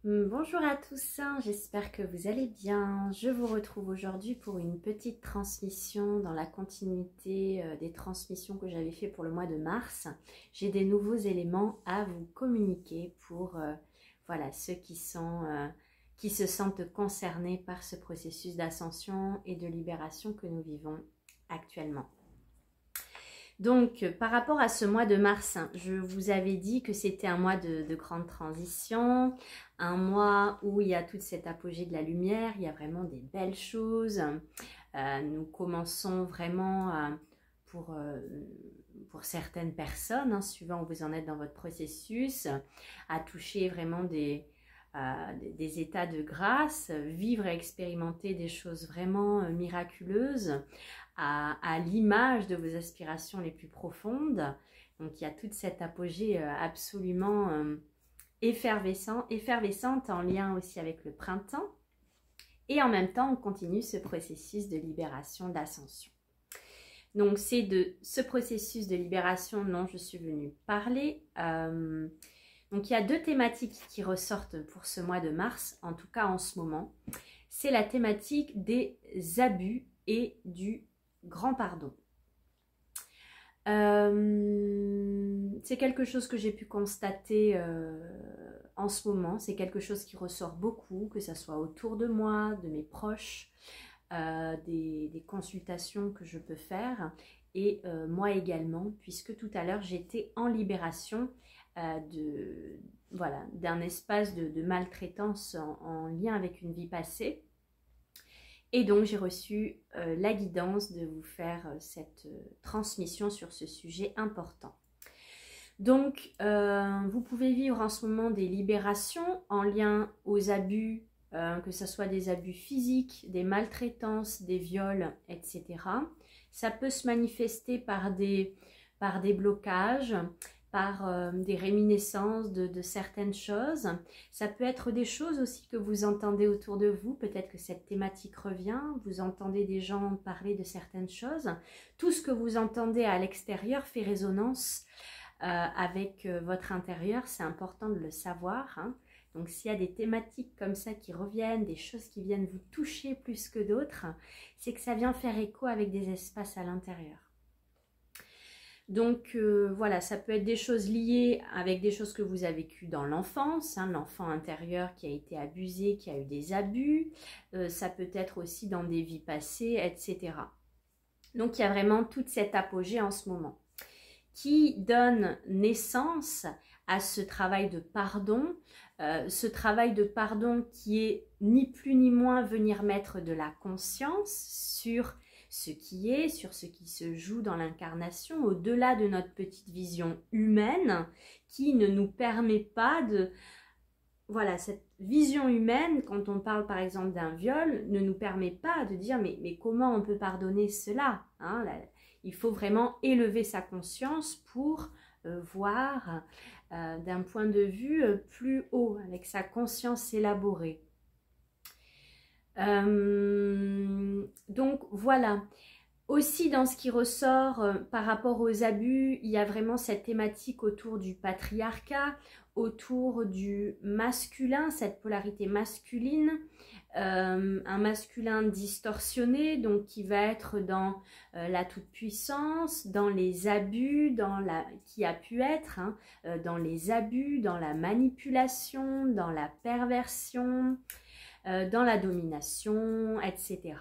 Bonjour à tous, j'espère que vous allez bien. Je vous retrouve aujourd'hui pour une petite transmission dans la continuité des transmissions que j'avais fait pour le mois de mars. J'ai des nouveaux éléments à vous communiquer pour voilà, ceux qui se sentent concernés par ce processus d'ascension et de libération que nous vivons actuellement. Donc, par rapport à ce mois de mars, je vous avais dit que c'était un mois de grande transition, un mois où il y a toute cette apogée de la lumière, il y a vraiment des belles choses. Nous commençons vraiment pour certaines personnes, suivant où vous en êtes dans votre processus, à toucher vraiment des états de grâce, vivre et expérimenter des choses vraiment miraculeuses, à l'image de vos aspirations les plus profondes. Donc il y a toute cette apogée absolument effervescente en lien aussi avec le printemps. Et en même temps, on continue ce processus de libération, d'ascension. Donc c'est de ce processus de libération dont je suis venue parler. Donc il y a deux thématiques qui ressortent pour ce mois de mars, en tout cas en ce moment. C'est la thématique des abus et du grand pardon. C'est quelque chose que j'ai pu constater en ce moment. C'est quelque chose qui ressort beaucoup, que ce soit autour de moi, de mes proches, des consultations que je peux faire et moi également, puisque tout à l'heure j'étais en libération d'un espace de maltraitance en lien avec une vie passée. Et donc, j'ai reçu la guidance de vous faire cette transmission sur ce sujet important. Donc, vous pouvez vivre en ce moment des libérations en lien aux abus, que ce soit des abus physiques, des maltraitances, des viols, etc. Ça peut se manifester par des blocages, par des réminiscences de certaines choses. Ça peut être des choses aussi que vous entendez autour de vous. Peut-être que cette thématique revient. Vous entendez des gens parler de certaines choses. Tout ce que vous entendez à l'extérieur fait résonance avec votre intérieur. C'est important de le savoir. Donc s'il y a des thématiques comme ça qui reviennent, des choses qui viennent vous toucher plus que d'autres, c'est que ça vient faire écho avec des espaces à l'intérieur. Donc voilà, ça peut être des choses liées avec des choses que vous avez vécues dans l'enfance, l'enfant intérieur qui a été abusé, qui a eu des abus, ça peut être aussi dans des vies passées, etc. Donc il y a vraiment toute cette apogée en ce moment qui donne naissance à ce travail de pardon, qui est ni plus ni moins venir mettre de la conscience sur ce qui est, sur ce qui se joue dans l'incarnation, au-delà de notre petite vision humaine qui ne nous permet pas de... Voilà, cette vision humaine, quand on parle par exemple d'un viol, ne nous permet pas de dire mais comment on peut pardonner cela, il faut vraiment élever sa conscience pour voir d'un point de vue plus haut, avec sa conscience élaborée. Donc voilà, aussi dans ce qui ressort par rapport aux abus, il y a vraiment cette thématique autour du patriarcat, autour du masculin, cette polarité masculine, un masculin distorsionné, donc qui va être dans la toute-puissance, dans les abus, qui a pu être, dans les abus, dans la manipulation, dans la perversion, dans la domination, etc.,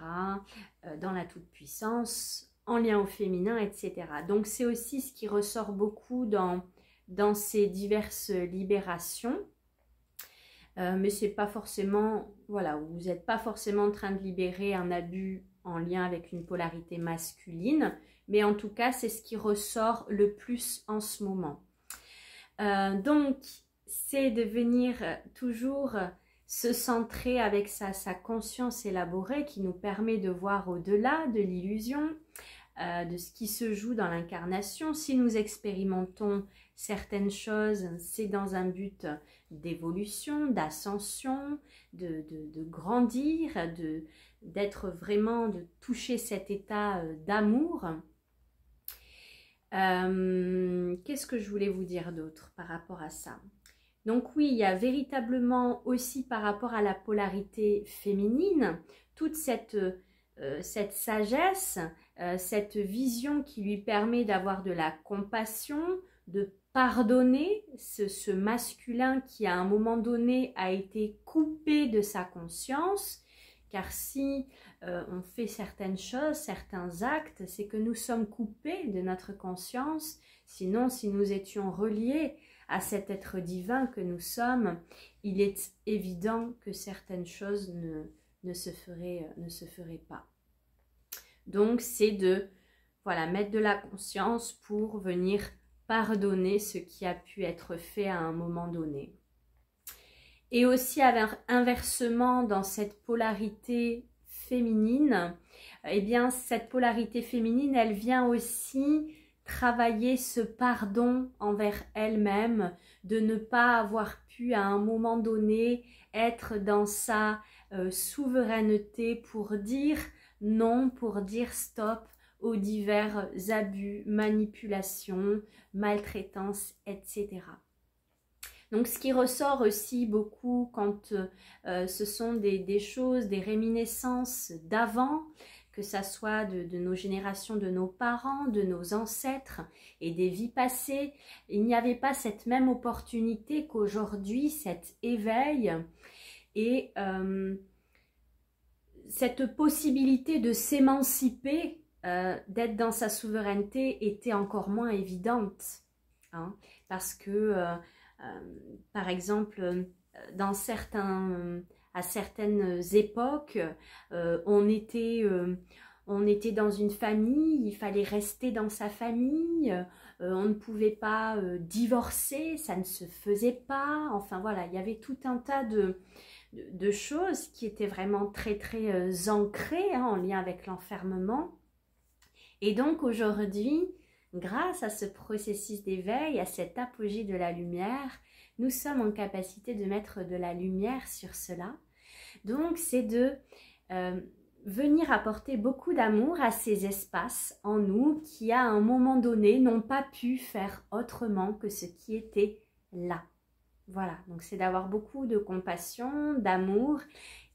dans la toute-puissance, en lien au féminin, etc. Donc c'est aussi ce qui ressort beaucoup dans ces diverses libérations. Mais c'est pas forcément, voilà, vous n'êtes pas forcément en train de libérer un abus en lien avec une polarité masculine, mais en tout cas, c'est ce qui ressort le plus en ce moment. Donc, c'est de venir toujours se centrer avec sa conscience élaborée qui nous permet de voir au-delà de l'illusion, de ce qui se joue dans l'incarnation. Si nous expérimentons certaines choses, c'est dans un but d'évolution, d'ascension, de grandir, d'être vraiment, de toucher cet état d'amour. Qu'est-ce que je voulais vous dire d'autre par rapport à ça? Donc oui, il y a véritablement aussi par rapport à la polarité féminine, toute cette sagesse, cette vision qui lui permet d'avoir de la compassion, de pardonner ce masculin qui à un moment donné a été coupé de sa conscience, car si on fait certaines choses, certains actes, c'est que nous sommes coupés de notre conscience. Sinon, si nous étions reliés à cet être divin que nous sommes, il est évident que certaines choses ne se feraient pas. Donc, c'est de mettre de la conscience pour venir pardonner ce qui a pu être fait à un moment donné. Et aussi, inversement, dans cette polarité féminine, eh bien, cette polarité féminine, elle vient aussi travailler ce pardon envers elle-même, de ne pas avoir pu à un moment donné être dans sa souveraineté pour dire non, pour dire stop aux divers abus, manipulations, maltraitances, etc. Donc, ce qui ressort aussi beaucoup quand ce sont des choses, des réminiscences d'avant, que ça soit de nos générations, de nos parents, de nos ancêtres et des vies passées, il n'y avait pas cette même opportunité qu'aujourd'hui, cet éveil et cette possibilité de s'émanciper, d'être dans sa souveraineté était encore moins évidente. Hein, parce que par exemple, à certaines époques, on était dans une famille, il fallait rester dans sa famille, on ne pouvait pas divorcer, ça ne se faisait pas. Enfin voilà, il y avait tout un tas de choses qui étaient vraiment très très ancrées en lien avec l'enfermement. Et donc aujourd'hui, grâce à ce processus d'éveil, à cet apogée de la lumière, nous sommes en capacité de mettre de la lumière sur cela. Donc, c'est de venir apporter beaucoup d'amour à ces espaces en nous qui, à un moment donné, n'ont pas pu faire autrement que ce qui était là. Voilà, donc c'est d'avoir beaucoup de compassion, d'amour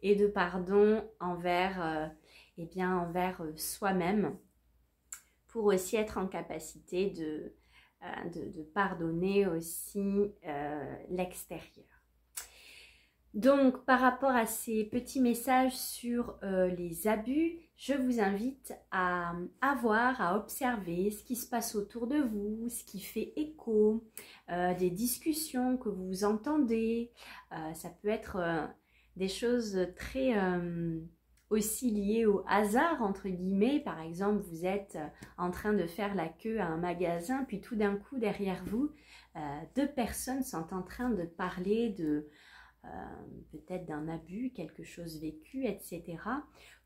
et de pardon envers soi-même, pour aussi être en capacité de pardonner aussi l'extérieur. Donc, par rapport à ces petits messages sur les abus, je vous invite à voir, à observer ce qui se passe autour de vous, ce qui fait écho, des discussions que vous entendez. Ça peut être des choses très aussi liées au hasard, entre guillemets. Par exemple, vous êtes en train de faire la queue à un magasin, puis tout d'un coup, derrière vous, deux personnes sont en train de parler de peut-être d'un abus, quelque chose vécu, etc.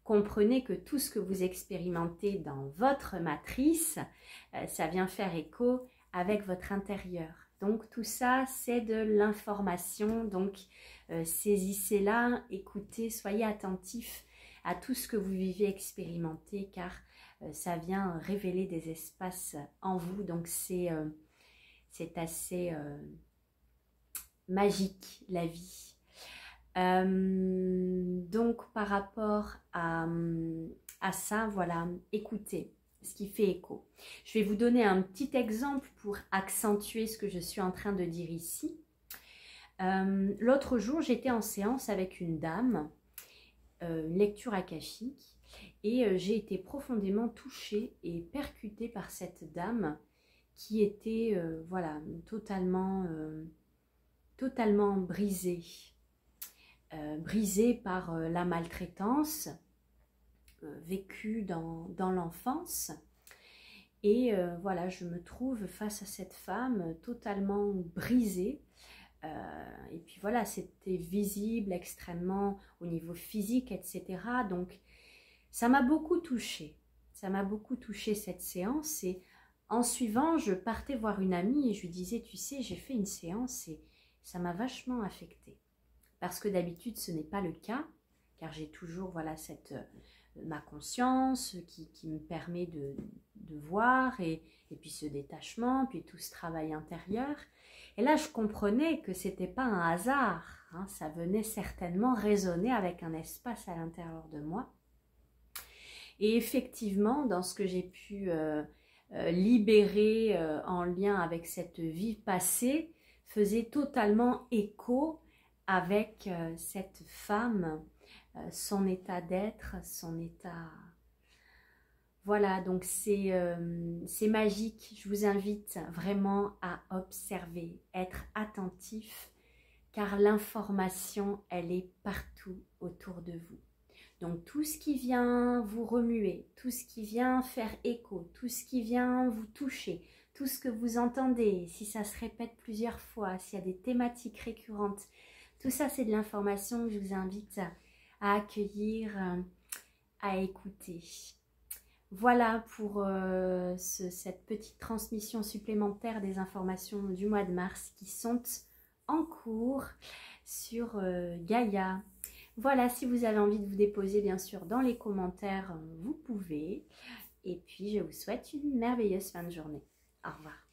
Comprenez que tout ce que vous expérimentez dans votre matrice, ça vient faire écho avec votre intérieur. Donc tout ça, c'est de l'information. Donc saisissez-la, écoutez, soyez attentifs à tout ce que vous vivez, expérimentez, car ça vient révéler des espaces en vous. Donc c'est assez magique, la vie. Donc par rapport à ça, voilà, écoutez ce qui fait écho. Je vais vous donner un petit exemple pour accentuer ce que je suis en train de dire ici. L'autre jour, j'étais en séance avec une dame, une lecture akashique, et j'ai été profondément touchée et percutée par cette dame qui était voilà, totalement brisée. Brisée par la maltraitance vécue dans l'enfance. Et voilà, je me trouve face à cette femme totalement brisée. Et puis voilà, c'était visible extrêmement au niveau physique, etc. Donc, ça m'a beaucoup touchée. Ça m'a beaucoup touchée cette séance. Et en suivant, je partais voir une amie et je lui disais, tu sais, j'ai fait une séance et ça m'a vachement affectée. Parce que d'habitude, ce n'est pas le cas, car j'ai toujours voilà, ma conscience qui me permet de voir, et puis ce détachement, puis tout ce travail intérieur. Et là, je comprenais que c'était pas un hasard, hein, ça venait certainement résonner avec un espace à l'intérieur de moi. Et effectivement, dans ce que j'ai pu libérer en lien avec cette vie passée, faisait totalement écho avec cette femme, son état d'être, son état... Voilà, donc c'est magique. Je vous invite vraiment à observer, être attentif, car l'information, elle est partout autour de vous. Donc tout ce qui vient vous remuer, tout ce qui vient faire écho, tout ce qui vient vous toucher, tout ce que vous entendez, si ça se répète plusieurs fois, s'il y a des thématiques récurrentes, tout ça c'est de l'information que je vous invite à accueillir, à écouter. Voilà pour cette petite transmission supplémentaire des informations du mois de mars qui sont en cours sur Gaïa. Voilà, si vous avez envie de vous déposer, bien sûr, dans les commentaires, vous pouvez. Et puis, je vous souhaite une merveilleuse fin de journée. Au revoir.